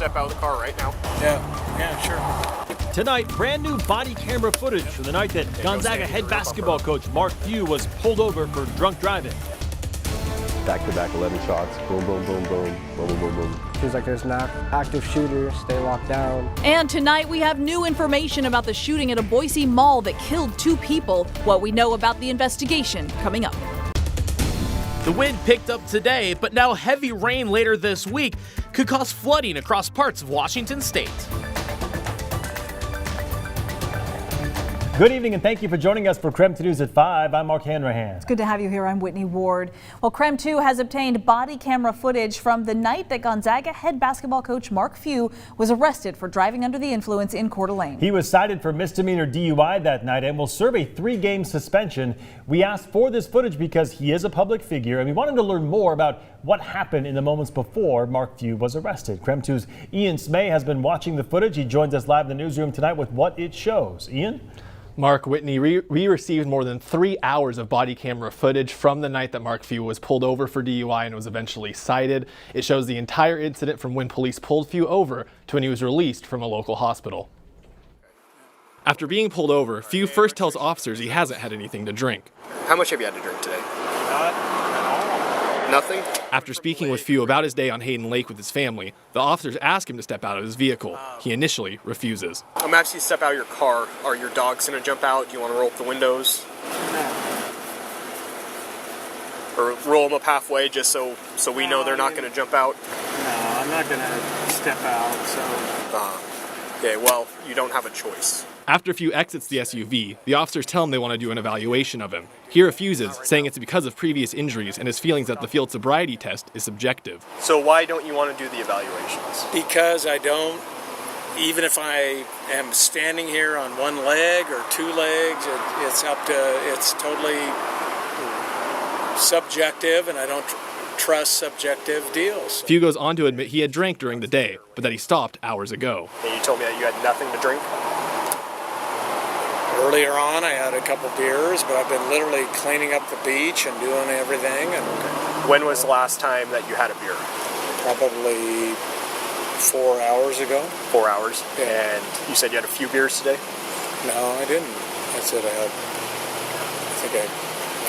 step out of the car right now? Yeah, sure. Tonight, brand new body camera footage from the night that Gonzaga head basketball coach Mark Few was pulled over for drunk driving. Back-to-back 11 shots, boom, boom, boom, boom, boom, boom, boom, boom. Seems like there's an active shooter, stay locked down. And tonight we have new information about the shooting at a Boise mall that killed 2 people. What we know about the investigation coming up. The wind picked up today, but now heavy rain later this week could cause flooding across parts of Washington state. Good evening and thank you for joining us for KREM 2 News at 5. I'm Mark Hanrahan. It's good to have you here. I'm Whitney Ward. Well, KREM 2 has obtained body camera footage from the night that Gonzaga head basketball coach Mark Few was arrested for driving under the influence in Coeur d'Alene. He was cited for misdemeanor DUI that night and will serve a 3-game suspension. We asked for this footage because he is a public figure and we wanted to learn more about what happened in the moments before Mark Few was arrested. KREM 2's Ian Inslee has been watching the footage. He joins us live in the newsroom tonight with what it shows. Ian? Mark, Whitney, we received more than 3 hours of body camera footage from the night that Mark Few was pulled over for DUI and was eventually cited. It shows the entire incident from when police pulled Few over to when he was released from a local hospital. After being pulled over, Few first tells officers he hasn't had anything to drink. How much have you had to drink today? Nothing? After speaking with Few about his day on Hayden Lake with his family, the officers ask him to step out of his vehicle. He initially refuses. I'm asking you to step out of your car. Are your dogs going to jump out? Do you want to roll up the windows? Or roll them up halfway just so we know they're not going to jump out? No, I'm not going to step out, so... Okay, well, you don't have a choice. After Few exits the SUV, the officers tell him they want to do an evaluation of him. He refuses, saying it's because of previous injuries and his feelings that the field sobriety test is subjective. So why don't you want to do the evaluations? Because I don't, even if I am standing here on one leg or 2 legs, it's totally subjective, and I don't trust subjective deals. Few goes on to admit he had drank during the day, but that he stopped hours ago. And you told me that you had nothing to drink? Earlier on, I had a couple beers, but I've been literally cleaning up the beach and doing everything. And when was the last time that you had a beer? Probably 4 hours ago. 4 hours? Yeah. And you said you had a few beers today? No, I didn't. I said I had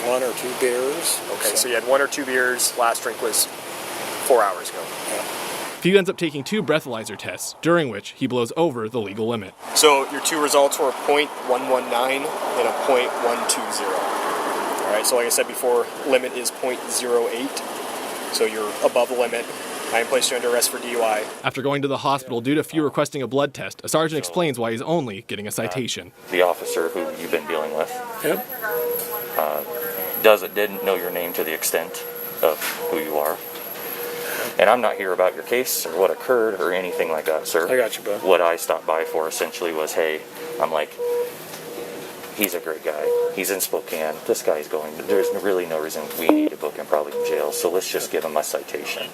1 or 2 beers. Okay, so you had 1 or 2 beers. Last drink was 4 hours ago. Yeah. Few ends up taking 2 breathalyzer tests, during which he blows over the legal limit. So your 2 results were a .119 and a .120. All right, so like I said before, limit is .08. So you're above the limit. I am placed you under arrest for DUI. After going to the hospital due to Few requesting a blood test, a sergeant explains why he's only getting a citation. The officer who you've been dealing with didn't know your name to the extent of who you are. And I'm not here about your case or what occurred or anything like that, sir. I got you, bud. What I stopped by for essentially was, hey, I'm like, he's a great guy. He's in Spokane. This guy's going. There's really no reason we need to book him probably in jail. So let's just give him a citation.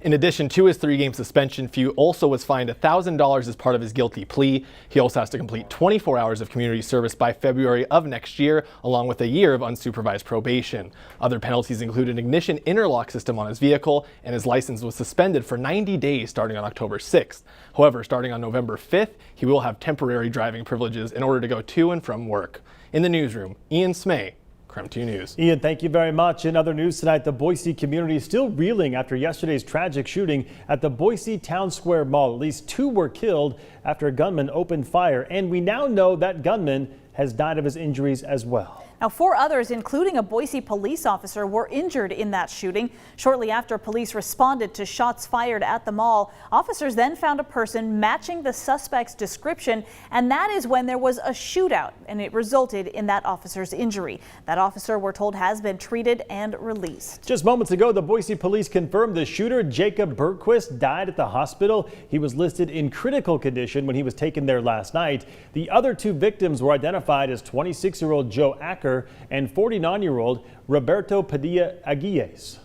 In addition to his 3-game suspension, Few also was fined $1,000 as part of his guilty plea. He also has to complete 24 hours of community service by February of next year, along with a year of unsupervised probation. Other penalties include an ignition interlock system on his vehicle, and his license was suspended for 90 days starting on October 6th. However, starting on November 5th, he will have temporary driving privileges in order to go to and from work. In the newsroom, Ian Inslee, KREM 2 News. Ian, thank you very much. In other news tonight, the Boise community is still reeling after yesterday's tragic shooting at the Boise Town Square Mall. At least 2 were killed after a gunman opened fire, and we now know that gunman has died of his injuries as well. Now, 4 others, including a Boise police officer, were injured in that shooting. Shortly after police responded to shots fired at the mall, officers then found a person matching the suspect's description, and that is when there was a shootout, and it resulted in that officer's injury. That officer, we're told, has been treated and released. Just moments ago, the Boise police confirmed the shooter, Jacob Bergquist, died at the hospital. He was listed in critical condition when he was taken there last night. The other 2 victims were identified as 26-year-old Joe Acker and 49-year-old Roberto Padilla Aguilles.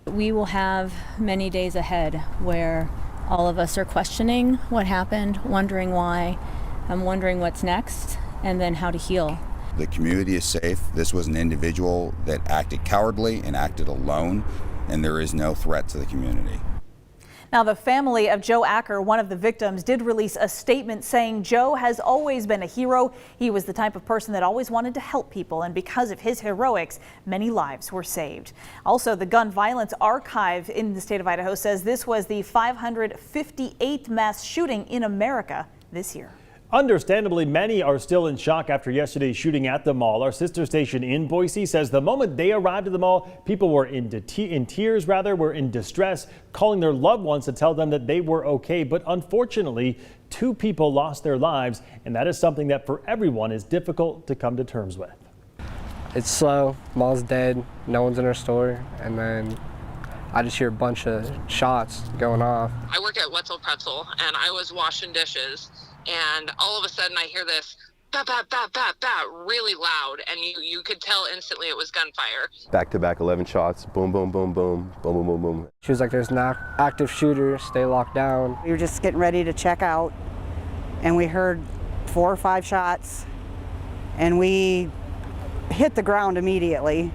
We will have many days ahead where all of us are questioning what happened, wondering why, wondering what's next, and then how to heal. The community is safe. This was an individual that acted cowardly and acted alone, and there is no threat to the community. Now, the family of Joe Acker, one of the victims, did release a statement saying Joe has always been a hero. He was the type of person that always wanted to help people, and because of his heroics, many lives were saved. Also, the Gun Violence Archive in the state of Idaho says this was the 558th mass shooting in America this year. Understandably, many are still in shock after yesterday's shooting at the mall. Our sister station in Boise says the moment they arrived at the mall, people were in tears, were in distress, calling their loved ones to tell them that they were okay. But unfortunately, 2 people lost their lives, and that is something that for everyone is difficult to come to terms with. It's slow, mall's dead, no one's in our store, and then I just hear a bunch of shots going off. I work at Wetzel Pretzel, and I was washing dishes, and all of a sudden I hear this bat, bat, bat, bat, bat, really loud, and you could tell instantly it was gunfire. Back-to-back 11 shots, boom, boom, boom, boom, boom, boom, boom, boom. She was like, there's an active shooter, stay locked down. We were just getting ready to check out, and we heard 4 or 5 shots, and we hit the ground immediately.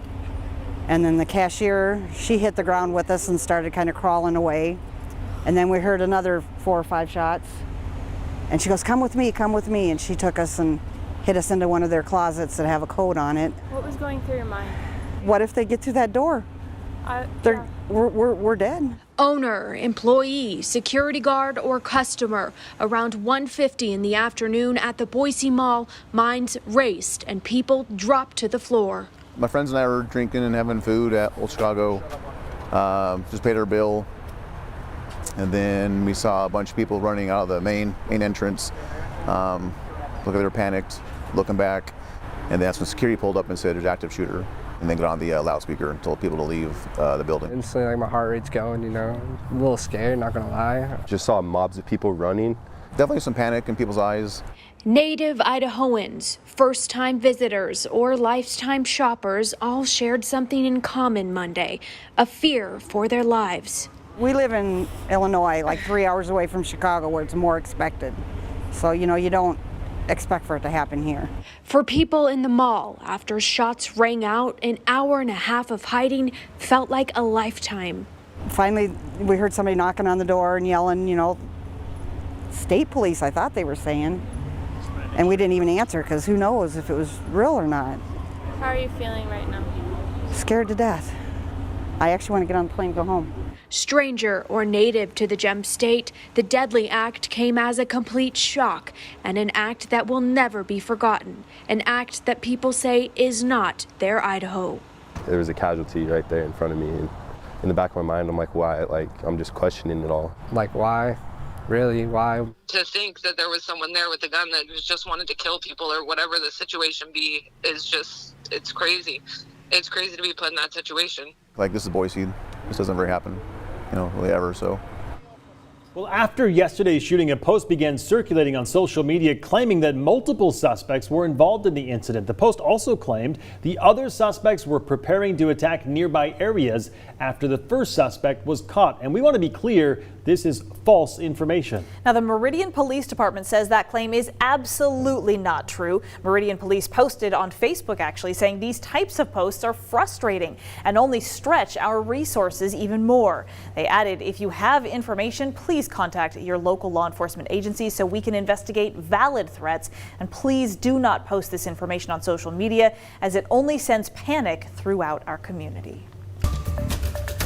And then the cashier, she hit the ground with us and started kind of crawling away. And then we heard another 4 or 5 shots. And she goes, come with me, come with me. And she took us and hit us into one of their closets that have a code on it. What was going through your mind? What if they get through that door? Yeah. We're dead. Owner, employee, security guard, or customer. Around 1:50 in the afternoon at the Boise Mall, minds raced and people dropped to the floor. My friends and I were drinking and having food at Old Chicago, just paid our bill. And then we saw a bunch of people running out of the main entrance. They were panicked, looking back. And that's when security pulled up and said there's an active shooter. And then got on the loudspeaker and told people to leave the building. Instantly, like, my heart rate's going, you know. I'm a little scared, not gonna lie. Just saw mobs of people running. Definitely some panic in people's eyes. Native Idahoans, first-time visitors, or lifetime shoppers all shared something in common Monday, a fear for their lives. We live in Illinois, like 3 hours away from Chicago, where it's more expected. So, you know, you don't expect for it to happen here. For people in the mall, after shots rang out, an hour and a half of hiding felt like a lifetime. Finally, we heard somebody knocking on the door and yelling, you know, state police, I thought they were saying. And we didn't even answer because who knows if it was real or not. How are you feeling right now? Scared to death. I actually want to get on the plane and go home. Stranger or native to the Gem State, the deadly act came as a complete shock and an act that will never be forgotten. An act that people say is not their Idaho. There was a casualty right there in front of me. And in the back of my mind, I'm like, why? Like, I'm just questioning it all. Like, why? Really, why? To think that there was someone there with a gun that just wanted to kill people or whatever the situation be is just, it's crazy. It's crazy to be put in that situation. Like, this is Boise. This doesn't ever happen, you know, really ever, so. Well, after yesterday's shooting, a post began circulating on social media claiming that multiple suspects were involved in the incident. The post also claimed the other suspects were preparing to attack nearby areas after the first suspect was caught. And we want to be clear, this is false information. Now, the Meridian Police Department says that claim is absolutely not true. Meridian Police posted on Facebook actually saying these types of posts are frustrating and only stretch our resources even more. They added, if you have information, please contact your local law enforcement agency so we can investigate valid threats. And please do not post this information on social media as it only sends panic throughout our community.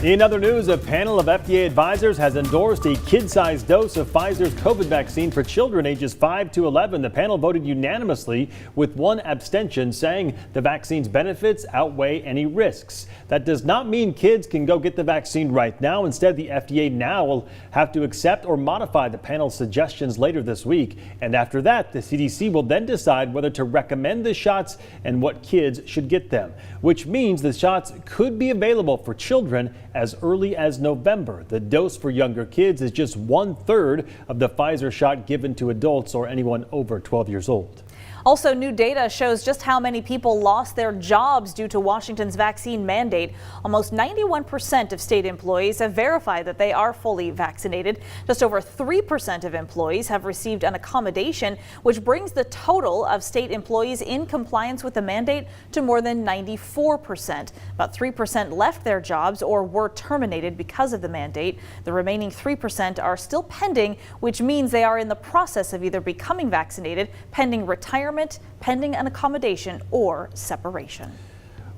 In other news, a panel of FDA advisors has endorsed a kid-sized dose of Pfizer's COVID vaccine for children ages 5 to 11. The panel voted unanimously with one abstention, saying the vaccine's benefits outweigh any risks. That does not mean kids can go get the vaccine right now. Instead, the FDA now will have to accept or modify the panel's suggestions later this week. And after that, the CDC will then decide whether to recommend the shots and what kids should get them, which means the shots could be available for children as early as November. The dose for younger kids is just 1/3 of the Pfizer shot given to adults or anyone over 12 years old. Also, new data shows just how many people lost their jobs due to Washington's vaccine mandate. Almost 91% of state employees have verified that they are fully vaccinated. Just over 3% of employees have received an accommodation, which brings the total of state employees in compliance with the mandate to more than 94%. About 3% left their jobs or were terminated because of the mandate. The remaining 3% are still pending, which means they are in the process of either becoming vaccinated, pending retirement, pending an accommodation, or separation.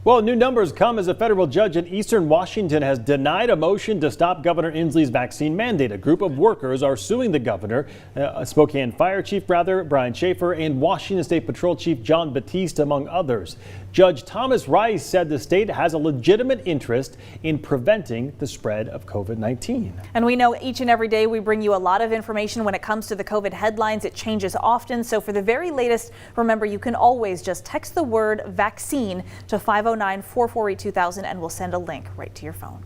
Well, new numbers come as a federal judge in eastern Washington has denied a motion to stop Governor Inslee's vaccine mandate. A group of workers are suing the governor, Spokane Fire Chief Brian Schaefer, and Washington State Patrol Chief John Batiste, among others. Judge Thomas Rice said the state has a legitimate interest in preventing the spread of COVID-19. And we know each and every day we bring you a lot of information when it comes to the COVID headlines. It changes often. So for the very latest, remember, you can always just text the word vaccine to 509-448-2000 and we'll send a link right to your phone.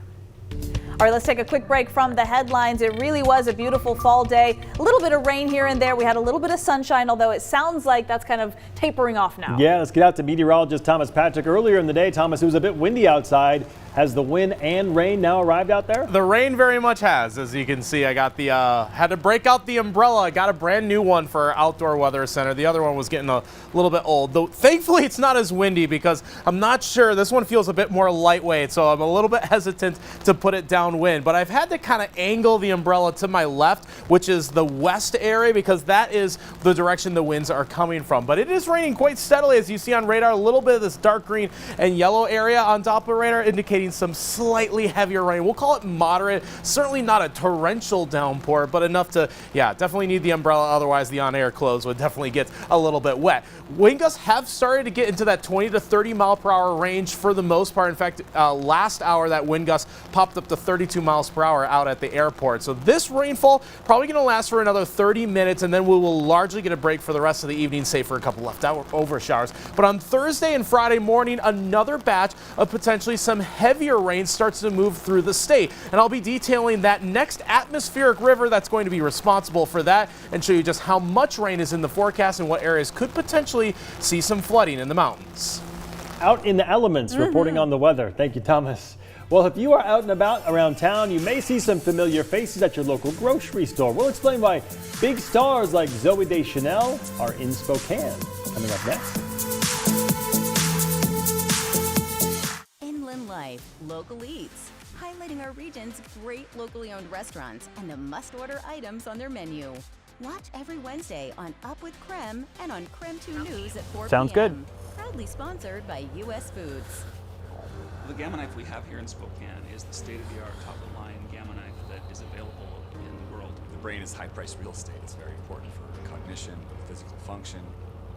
All right, let's take a quick break from the headlines. It really was a beautiful fall day. A little bit of rain here and there. We had a little bit of sunshine, although it sounds like that's kind of tapering off now. Yeah, let's get out to meteorologist Thomas Patrick. Earlier in the day, Thomas, it was a bit windy outside. Has the wind and rain now arrived out there? The rain very much has. As you can see, I got the had to break out the umbrella. I got a brand new one for our outdoor weather center. The other one was getting a little bit old. Though thankfully it's not as windy because I'm not sure. This one feels a bit more lightweight, so I'm a little bit hesitant to put it downwind. But I've had to kind of angle the umbrella to my left, which is the west area, because that is the direction the winds are coming from. But it is raining quite steadily, as you see on radar. A little bit of this dark green and yellow area on top of radar indicating some slightly heavier rain. We'll call it moderate, certainly not a torrential downpour, but enough to, definitely need the umbrella. Otherwise, the on-air clothes would definitely get a little bit wet. Wind gusts have started to get into that 20 to 30 mile per hour range for the most part. In fact, last hour, that wind gust popped up to 32 miles per hour out at the airport. So this rainfall probably going to last for another 30 minutes, and then we will largely get a break for the rest of the evening, save for a couple leftover showers. But on Thursday and Friday morning, another batch of potentially some heavier rain starts to move through the state, and I'll be detailing that next atmospheric river that's going to be responsible for that and show you just how much rain is in the forecast and what areas could potentially see some flooding in the mountains. Out in the elements, reporting on the weather. Thank you, Thomas. Well, if you are out and about around town, you may see some familiar faces at your local grocery store. We'll explain why big stars like Zooey Deschanel are in Spokane. Coming up next. Life, local eats, highlighting our region's great locally owned restaurants and the must-order items on their menu. Watch every Wednesday on Up with KREM and on KREM 2 News at 4 p.m. Sounds good. Proudly sponsored by U.S. Foods. The Gamma knife we have here in Spokane is the state-of-the-art, top-of-the-line Gamma knife that is available in the world. The brain is high-priced real estate. It's very important for cognition, physical function.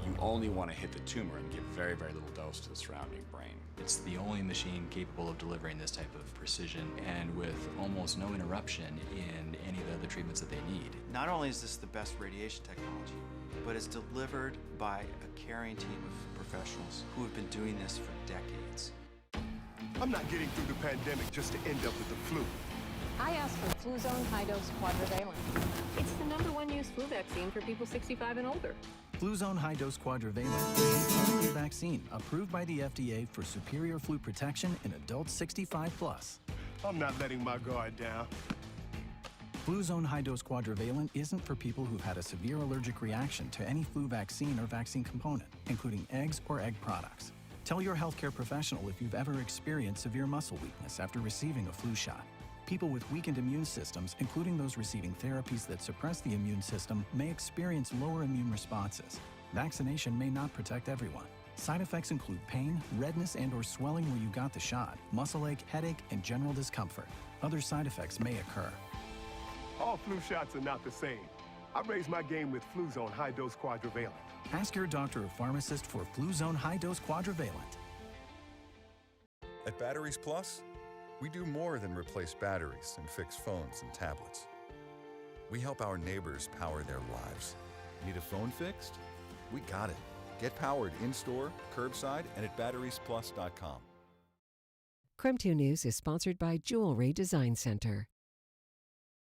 You only want to hit the tumor and give very, very little dose to the surrounding brain. It's the only machine capable of delivering this type of precision and with almost no interruption in any of the other treatments that they need. Not only is this the best radiation technology, but it's delivered by a caring team of professionals who have been doing this for decades. I'm not getting through the pandemic just to end up with the flu. I asked for Fluzone High-Dose Quadrivalent. It's the #1 used flu vaccine for people 65 and older. Fluzone High-Dose Quadrivalent is the only vaccine approved by the FDA for superior flu protection in adults 65+. I'm not letting my guard down. Fluzone High-Dose Quadrivalent isn't for people who've had a severe allergic reaction to any flu vaccine or vaccine component, including eggs or egg products. Tell your healthcare professional if you've ever experienced severe muscle weakness after receiving a flu shot. People with weakened immune systems, including those receiving therapies that suppress the immune system, may experience lower immune responses. Vaccination may not protect everyone. Side effects include pain, redness and/or swelling where you got the shot, muscle ache, headache, and general discomfort. Other side effects may occur. All flu shots are not the same. I raised my game with Fluzone High-Dose Quadrivalent. Ask your doctor or pharmacist for Fluzone High-Dose Quadrivalent. At Batteries Plus, we do more than replace batteries and fix phones and tablets. We help our neighbors power their lives. Need a phone fixed? We got it. Get powered in-store, curbside, and at batteriesplus.com. KREM 2 News is sponsored by Jewelry Design Center.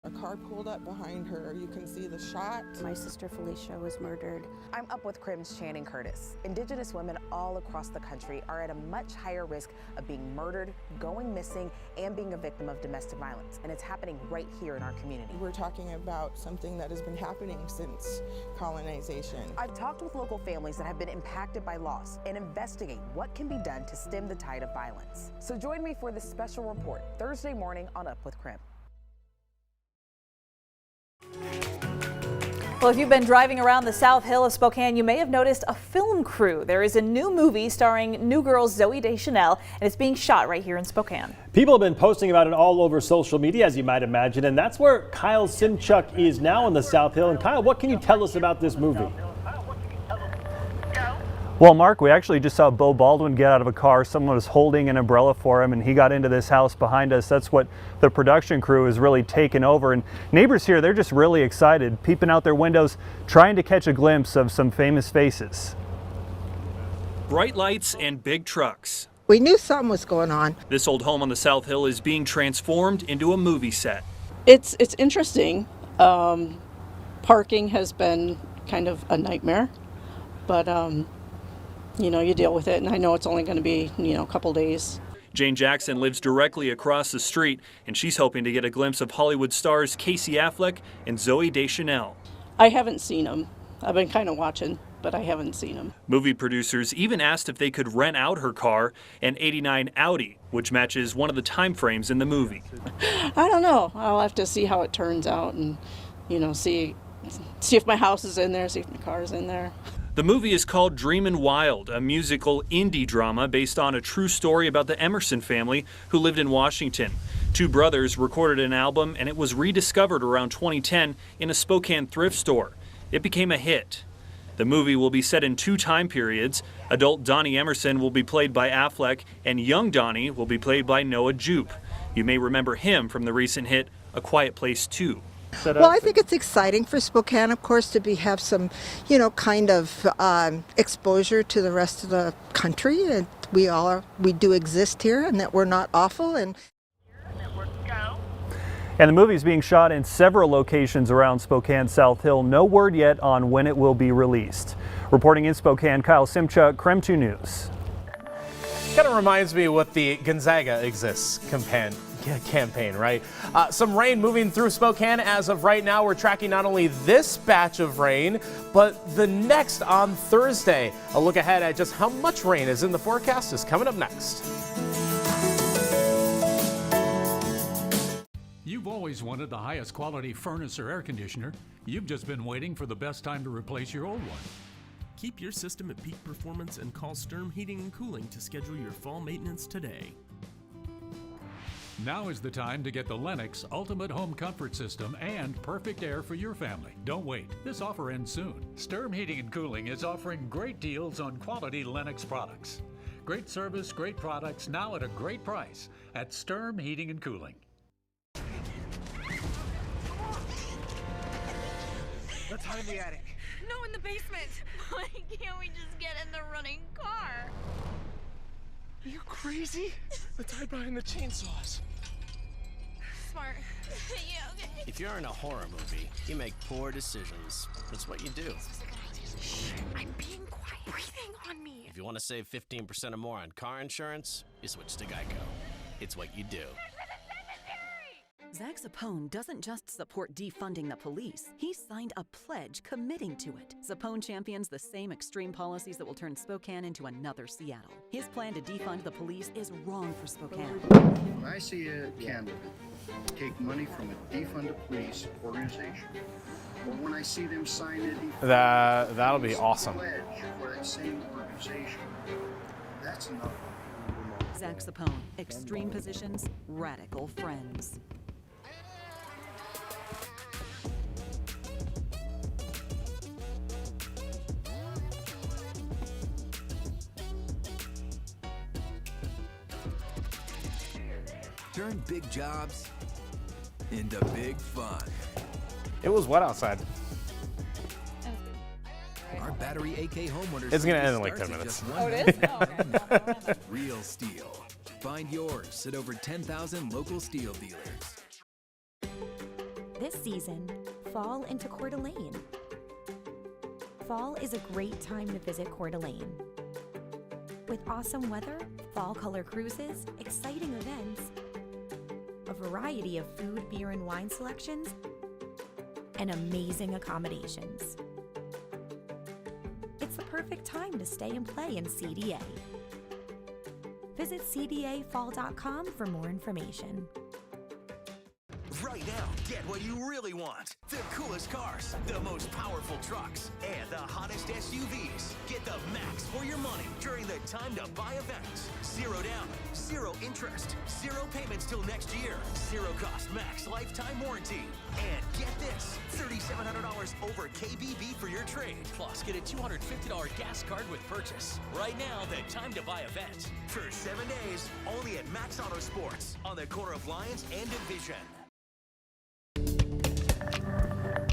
A car pulled up behind her. You can see the shot. My sister Felicia was murdered. I'm up with KREM's Shannon Curtis. Indigenous women all across the country are at a much higher risk of being murdered, going missing, and being a victim of domestic violence. And it's happening right here in our community. We're talking about something that has been happening since colonization. I've talked with local families that have been impacted by loss and investigate what can be done to stem the tide of violence. So join me for this special report Thursday morning on Up with KREM. Well, if you've been driving around the South Hill of Spokane, you may have noticed a film crew. There is a new movie starring new girl Zooey Deschanel, and it's being shot right here in Spokane. People have been posting about it all over social media, as you might imagine, and that's where Kyle Simchuk is now in the South Hill. And Kyle, what can you tell us about this movie? Well, Mark, we actually just saw Beau Baldwin get out of a car. Someone was holding an umbrella for him, and he got into this house behind us. That's what the production crew has really taken over. And neighbors here, they're just really excited, peeping out their windows, trying to catch a glimpse of some famous faces. Bright lights and big trucks. We knew something was going on. This old home on the South Hill is being transformed into a movie set. It's interesting. Parking has been kind of a nightmare, but you know, you deal with it, and I know it's only going to be, a couple days. Jane Jackson lives directly across the street, and she's hoping to get a glimpse of Hollywood stars Casey Affleck and Zooey Deschanel. I haven't seen them. I've been kind of watching, but I haven't seen them. Movie producers even asked if they could rent out her car, an '89 Audi, which matches one of the time frames in the movie. I don't know. I'll have to see how it turns out, and see if my house is in there, see if my car is in there. The movie is called Dreamin' Wild, a musical indie drama based on a true story about the Emerson family who lived in Washington. Two brothers recorded an album, and it was rediscovered around 2010 in a Spokane thrift store. It became a hit. The movie will be set in 2 time periods. Adult Donnie Emerson will be played by Affleck, and young Donnie will be played by Noah Jupe. You may remember him from the recent hit A Quiet Place 2. Well, I think it's exciting for Spokane, of course, to have some, kind of exposure to the rest of the country. And we do exist here, and that we're not awful. And the movie is being shot in several locations around Spokane South Hill. No word yet on when it will be released. Reporting in Spokane, Kyle Simchuk, KREM 2 News. Kind of reminds me what the Gonzaga Exists campaign, right? Some rain moving through Spokane as of right now. We're tracking not only this batch of rain, but the next on Thursday. A look ahead at just how much rain is in the forecast is coming up next. You've always wanted the highest quality furnace or air conditioner. You've just been waiting for the best time to replace your old one. Keep your system at peak performance and call Sturm Heating and Cooling to schedule your fall maintenance today. Now is the time to get the Lennox Ultimate Home Comfort System and perfect air for your family. Don't wait. This offer ends soon. Sturm Heating and Cooling is offering great deals on quality Lennox products. Great service, great products, now at a great price at Sturm Heating and Cooling. Let's hide in the attic. No, in the basement. Why can't we just get in the running car? Are you crazy? Let's hide behind the chainsaws. Smart. Yeah, okay. If you're in a horror movie, you make poor decisions. That's what you do. Shh, I'm being quiet. Breathing on me. If you want to save 15% or more on car insurance, you switch to Geico. It's what you do. Zach Zapone doesn't just support defunding the police. He signed a pledge committing to it. Zapone champions the same extreme policies that will turn Spokane into another Seattle. His plan to defund the police is wrong for Spokane. When I see a candidate take money from a defund the police organization, or when I see them sign a That'll be awesome. pledge for that same organization, that's enough. Zach Zapone, extreme positions, radical friends. Turn big jobs into big fun. It was wet outside. Our battery AK homeowners. It's gonna end in like 10 minutes. Oh, it is? Oh, okay. Real steel. Find yours at over 10,000 local steel dealers. This season, fall into Coeur d'Alene. Fall is a great time to visit Coeur d'Alene. With awesome weather, fall color cruises, exciting events, a variety of food, beer, and wine selections, and amazing accommodations. It's the perfect time to stay and play in CDA. Visit cdafall.com for more information. Right now, get what you really want. The coolest cars, the most powerful trucks, and the hottest SUVs. Get the max for your money during the Time to Buy event. 0 down, 0 interest, 0 payments till next year, 0 cost max lifetime warranty. And get this, $3,700 over KBB for your trade. Plus, get a $250 gas card with purchase. Right now, the Time to Buy event. For 7 days, only at Max Auto Sports on the corner of Lyons and Division.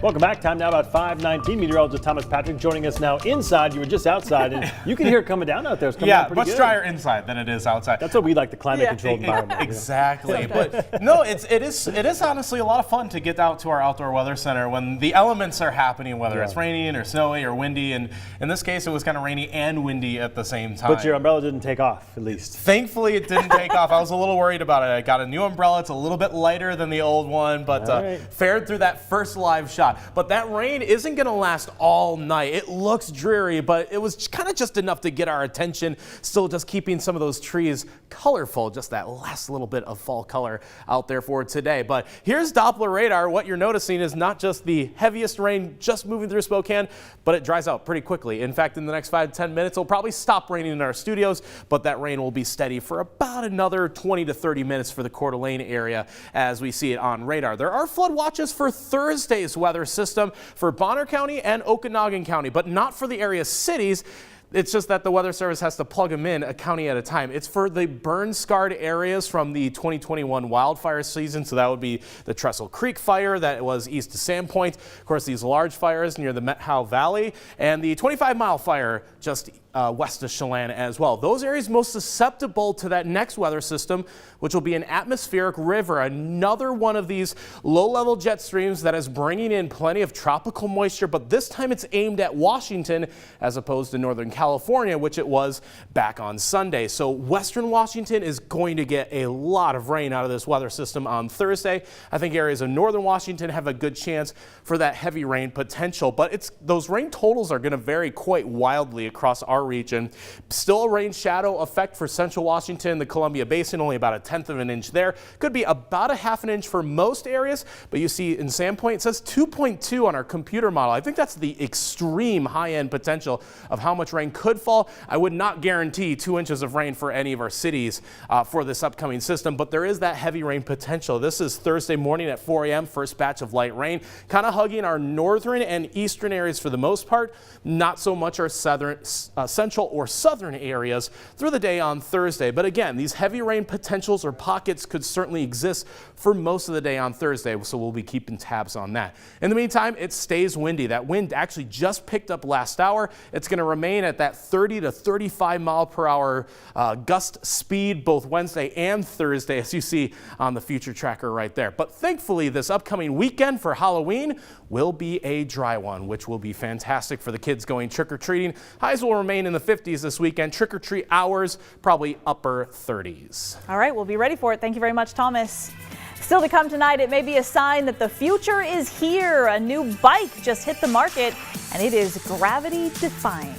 Welcome back. Time now about 5:19. Meteorologist Thomas Patrick joining us now inside. You were just outside, and you can hear it coming down out there. It's coming down pretty much good. drier inside than it is outside. That's what we like, the climate-controlled environment. Exactly. But no, it is honestly a lot of fun to get out to our outdoor weather center when the elements are happening, whether it's raining or snowy or windy. And in this case, it was kind of rainy and windy at the same time. But your umbrella didn't take off, at least. Thankfully, it didn't take off. I was a little worried about it. I got a new umbrella. It's a little bit lighter than the old one, but fared through that first live shot. But that rain isn't going to last all night. It looks dreary, but it was kind of just enough to get our attention. Still just keeping some of those trees colorful, just that last little bit of fall color out there for today. But here's Doppler radar. What you're noticing is not just the heaviest rain just moving through Spokane, but it dries out pretty quickly. In fact, in the next 5 to 10 minutes, it'll probably stop raining in our studios, but that rain will be steady for about another 20 to 30 minutes for the Coeur d'Alene area as we see it on radar. There are flood watches for Thursday's weather system for Bonner County and Okanagan County, but not for the area cities. It's just that the Weather Service has to plug them in a county at a time. It's for the burn-scarred areas from the 2021 wildfire season. So that would be the Trestle Creek fire that was east of Sandpoint. Of course, these large fires near the Methow Valley and the 25-mile fire just west of Chelan as well. Those areas most susceptible to that next weather system, which will be an atmospheric river, another one of these low-level jet streams that is bringing in plenty of tropical moisture, but this time it's aimed at Washington as opposed to Northern California, which it was back on Sunday. So Western Washington is going to get a lot of rain out of this weather system on Thursday. I think areas of Northern Washington have a good chance for that heavy rain potential, but those rain totals are going to vary quite wildly across our region. Still a rain shadow effect for Central Washington, the Columbia Basin, only about 1/10 of an inch there. Could be about 1/2 inch for most areas, but you see in Sandpoint it says 2.2 on our computer model. I think that's the extreme high-end potential of how much rain could fall. I would not guarantee 2 inches of rain for any of our cities for this upcoming system, but there is that heavy rain potential. This is Thursday morning at 4 a.m., first batch of light rain, kind of hugging our northern and eastern areas for the most part, not so much our central or southern areas through the day on Thursday. But again, these heavy rain potentials or pockets could certainly exist for most of the day on Thursday, so we'll be keeping tabs on that. In the meantime, it stays windy. That wind actually just picked up last hour. It's going to remain at that 30 to 35 mile per hour gust speed both Wednesday and Thursday, as you see on the future tracker right there. But thankfully, this upcoming weekend for Halloween will be a dry one, which will be fantastic for the kids going trick-or-treating. Highs will remain in the 50s this weekend. Trick-or-treat hours, probably upper 30s. All right, we'll be ready for it. Thank you very much, Thomas. Still to come tonight, it may be a sign that the future is here. A new bike just hit the market, and it is gravity-defying.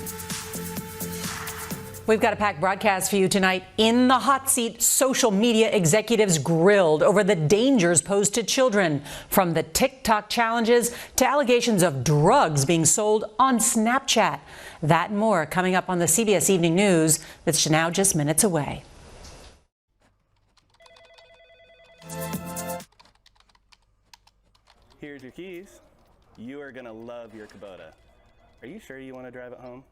We've got a packed broadcast for you tonight. In the hot seat, social media executives grilled over the dangers posed to children, from the TikTok challenges to allegations of drugs being sold on Snapchat. That and more coming up on the CBS Evening News that's now just minutes away. Here's your keys. You are gonna love your Kubota. Are you sure you want to drive it home?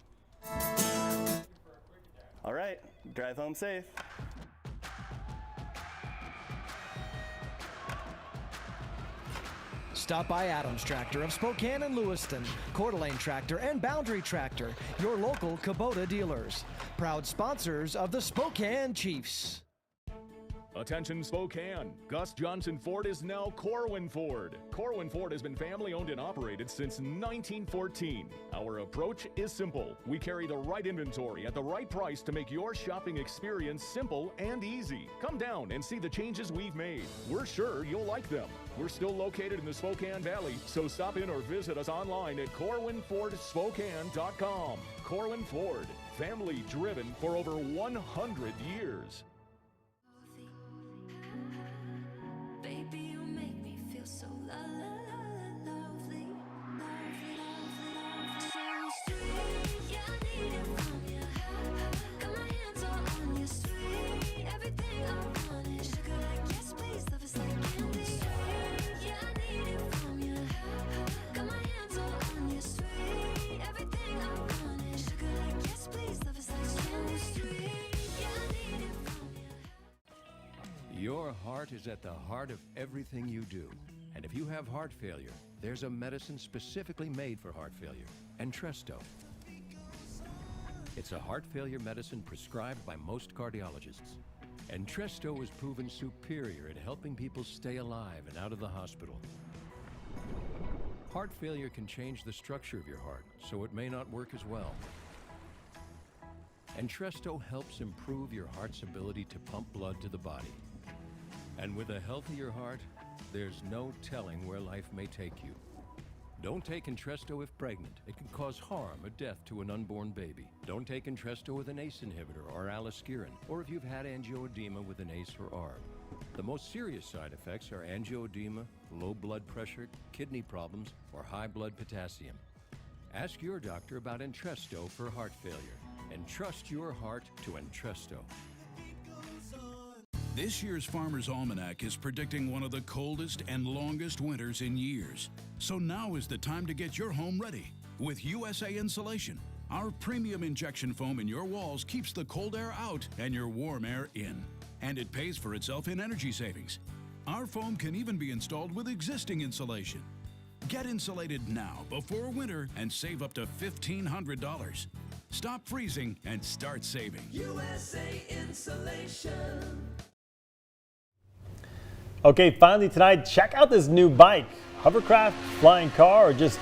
All right, drive home safe. Stop by Adams Tractor of Spokane and Lewiston, Coeur d'Alene Tractor and Boundary Tractor, your local Kubota dealers. Proud sponsors of the Spokane Chiefs. Attention Spokane, Gus Johnson Ford is now Corwin Ford. Corwin Ford has been family owned and operated since 1914. Our approach is simple. We carry the right inventory at the right price to make your shopping experience simple and easy. Come down and see the changes we've made. We're sure you'll like them. We're still located in the Spokane Valley, so stop in or visit us online at CorwinFordSpokane.com. Corwin Ford, family driven for over 100 years. Baby, you make me feel so lovely, lovely, so sweet. Yeah, I need it from you. Got my hands all on you, sweet. Everything I want is sugar like yes, please. Love is like candy. Sweet. Yeah, I need it from you. Got my hands all on you, sweet. Everything I want is sugar like yes, please. Love is like candy. Sweet. Yeah, I need it from you. Your heart is at the heart of everything you do. And if you have heart failure, there's a medicine specifically made for heart failure, Entresto. It's a heart failure medicine prescribed by most cardiologists. Entresto is proven superior at helping people stay alive and out of the hospital. Heart failure can change the structure of your heart, so it may not work as well. Entresto helps improve your heart's ability to pump blood to the body. And with a healthier heart, there's no telling where life may take you. Don't take Entresto if pregnant. It can cause harm or death to an unborn baby. Don't take Entresto with an ACE inhibitor or aliskiren, or if you've had angioedema with an ACE or ARB. The most serious side effects are angioedema, low blood pressure, kidney problems, or high blood potassium. Ask your doctor about Entresto for heart failure, and trust your heart to Entresto. This year's Farmer's Almanac is predicting one of the coldest and longest winters in years. So now is the time to get your home ready with USA Insulation. Our premium injection foam in your walls keeps the cold air out and your warm air in. And it pays for itself in energy savings. Our foam can even be installed with existing insulation. Get insulated now before winter and save up to $1,500. Stop freezing and start saving. USA Insulation. Okay, finally tonight, check out this new bike. Hovercraft, flying car, or just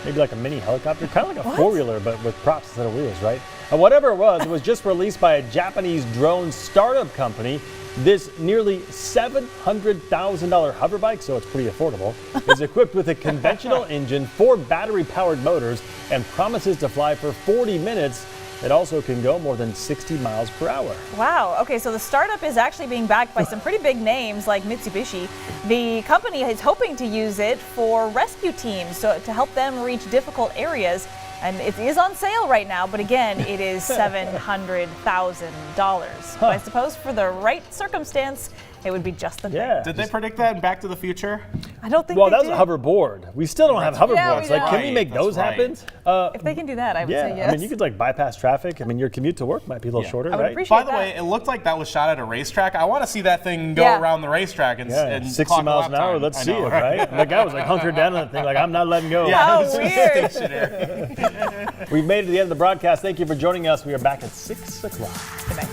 maybe like a mini helicopter. Kind of like a four-wheeler, but with props instead of wheels, right? And whatever it was just released by a Japanese drone startup company. This nearly $700,000 hover bike, so it's pretty affordable, is equipped with a conventional engine, 4 battery-powered motors, and promises to fly for 40 minutes. It also can go more than 60 miles per hour. Wow. Okay, so the startup is actually being backed by some pretty big names like Mitsubishi. The company is hoping to use it for rescue teams, so to help them reach difficult areas. And it is on sale right now, but again, it is $700,000. But I suppose for the right circumstance, it would be just the thing. Did they predict that in Back to the Future? I don't think well, they that was did. a hoverboard. We still don't have hoverboards. Like, can we make those happen? If they can do that, I would say yes. I mean, you could like bypass traffic. I mean, your commute to work might be a little shorter, I would right? appreciate By the way, it looked like that was shot at a racetrack. I want to see that thing go around the racetrack and 60 clock miles lap an hour. time. Let's I see know, it, right? And the guy was like hunkered down on the thing, like, I'm not letting go. Yeah, How weird. We've made it to the end of the broadcast. Thank you for joining us. We are back at 6 o'clock. Good night.